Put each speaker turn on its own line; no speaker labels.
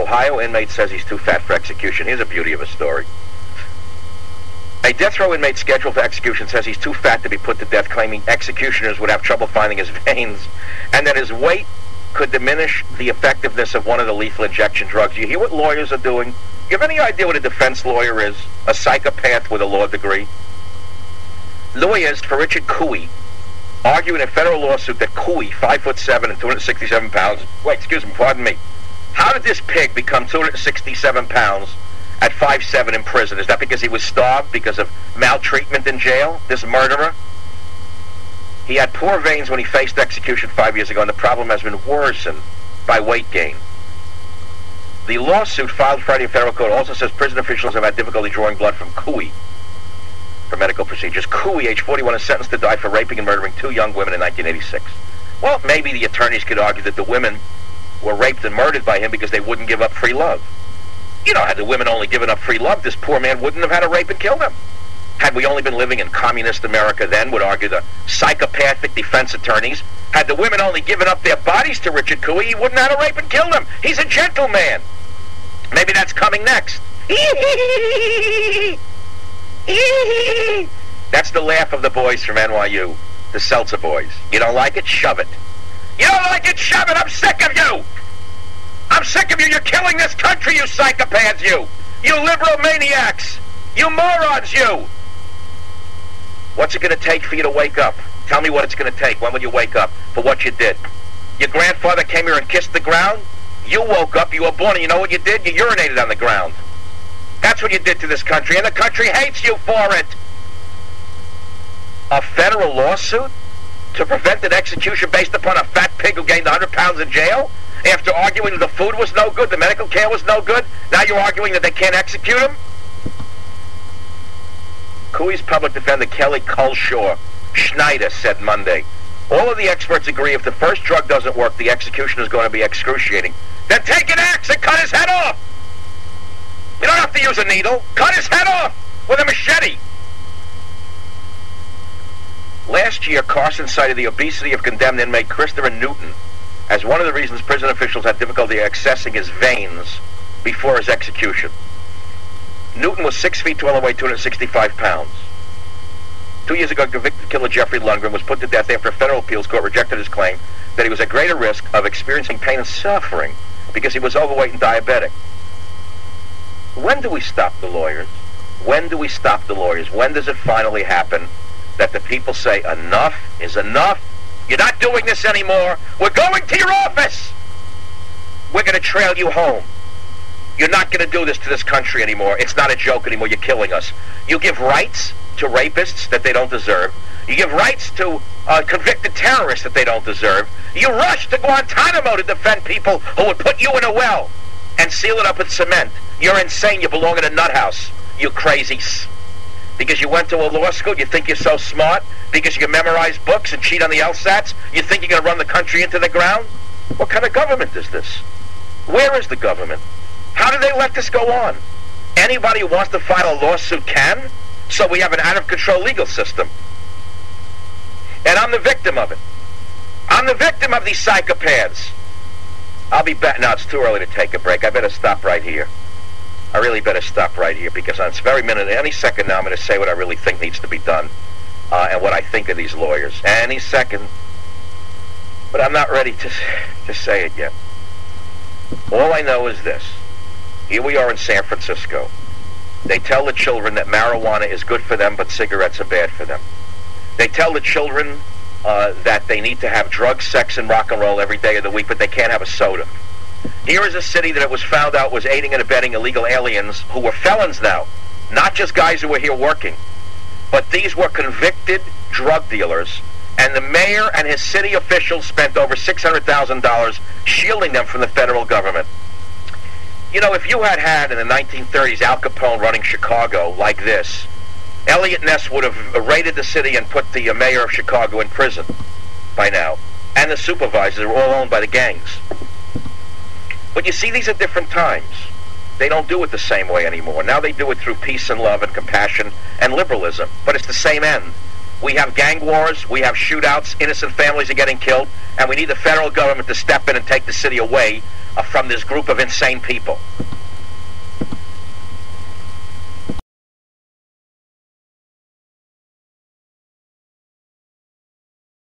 Ohio inmate says he's too fat for execution. Here's the beauty of a story. A death row inmate scheduled for execution says he's too fat to be put to death, claiming executioners would have trouble finding his veins, and that his weight could diminish the effectiveness of one of the lethal injection drugs. You hear what lawyers are doing? You have any idea what a defense lawyer is? A psychopath with a law degree? Lawyers for Richard Cooey argue in a federal lawsuit that Cooey, 5'7" and 267 pounds, pardon me. How did this pig become 267 pounds at 5'7" in prison? Is that because he was starved because of maltreatment in jail? This murderer? He had poor veins when he faced execution 5 years ago, and the problem has been worsened by weight gain. The lawsuit filed Friday in federal court also says prison officials have had difficulty drawing blood from Cooey for medical procedures. Cooey, age 41, is sentenced to die for raping and murdering 2 young women in 1986. Well, maybe the attorneys could argue that the women were raped and murdered by him because they wouldn't give up free love. You know, had the women only given up free love, this poor man wouldn't have had to rape and kill them. Had we only been living in communist America then, would argue the psychopathic defense attorneys, had the women only given up their bodies to Richard Cooey, he wouldn't have had to rape and kill them. He's a gentleman. Maybe that's coming next. That's the laugh of the boys from NYU, the Seltzer boys. You don't like it? Shove it. You don't like it? Shove it. I'm sick of you. I'm sick of you. You're killing this country, you psychopaths, you. You liberal maniacs. You morons, you. What's it going to take for you to wake up? Tell me what it's going to take. When will you wake up for what you did? Your grandfather came here and kissed the ground? You woke up, you were born, and you know what you did? You urinated on the ground. That's what you did to this country, and the country hates you for it. A federal lawsuit to prevent an execution based upon a fat pig who gained 100 pounds in jail? After arguing that the food was no good, the medical care was no good, now you're arguing that they can't execute him? Cooey's public defender Kelly Culshaw Schneider said Monday, all of the experts agree if the first drug doesn't work, the execution is going to be excruciating. Then take an axe and cut his head off! You don't have to use a needle. Cut his head off with a machete! Last year, Carson cited the obesity of condemned inmate Christopher Newton as one of the reasons prison officials had difficulty accessing his veins before his execution. Newton was 6 feet tall and weighed 265 pounds. 2 years ago, convicted killer Jeffrey Lundgren was put to death after a federal appeals court rejected his claim that he was at greater risk of experiencing pain and suffering because he was overweight and diabetic. When do we stop the lawyers? When do we stop the lawyers? When does it finally happen that the people say, enough is enough? You're not doing this anymore. We're going to your office. We're going to trail you home. You're not going to do this to this country anymore. It's not a joke anymore. You're killing us. You give rights to rapists that they don't deserve. You give rights to convicted terrorists that they don't deserve. You rush to Guantanamo to defend people who would put you in a well and seal it up with cement. You're insane. You belong in a nut house, you crazies. Because you went to a law school, you think you're so smart? Because you can memorize books and cheat on the LSATs? You think you're going to run the country into the ground? What kind of government is this? Where is the government? How do they let this go on? Anybody who wants to file a lawsuit can, so we have an out-of-control legal system. And I'm the victim of it. I'm the victim of these psychopaths. I'll be back. No, it's too early to take a break. I better stop right here. I really better stop right here because on this very minute, any second now, I'm going to say what I really think needs to be done and what I think of these lawyers. Any second. But I'm not ready to say it yet. All I know is this. Here we are in San Francisco. They tell the children that marijuana is good for them, but cigarettes are bad for them. They tell the children that they need to have drugs, sex, and rock and roll every day of the week, but they can't have a soda. Here is a city that it was found out was aiding and abetting illegal aliens who were felons now. Not just guys who were here working, but these were convicted drug dealers, and the mayor and his city officials spent over $600,000 shielding them from the federal government. You know, if you had in the 1930s Al Capone running Chicago like this, Elliot Ness would have raided the city and put the mayor of Chicago in prison by now. And the supervisors are all owned by the gangs. But you see, these are different times. They don't do it the same way anymore. Now they do it through peace and love and compassion and liberalism. But it's the same end. We have gang wars, we have shootouts, innocent families are getting killed, and we need the federal government to step in and take the city away from this group of insane people.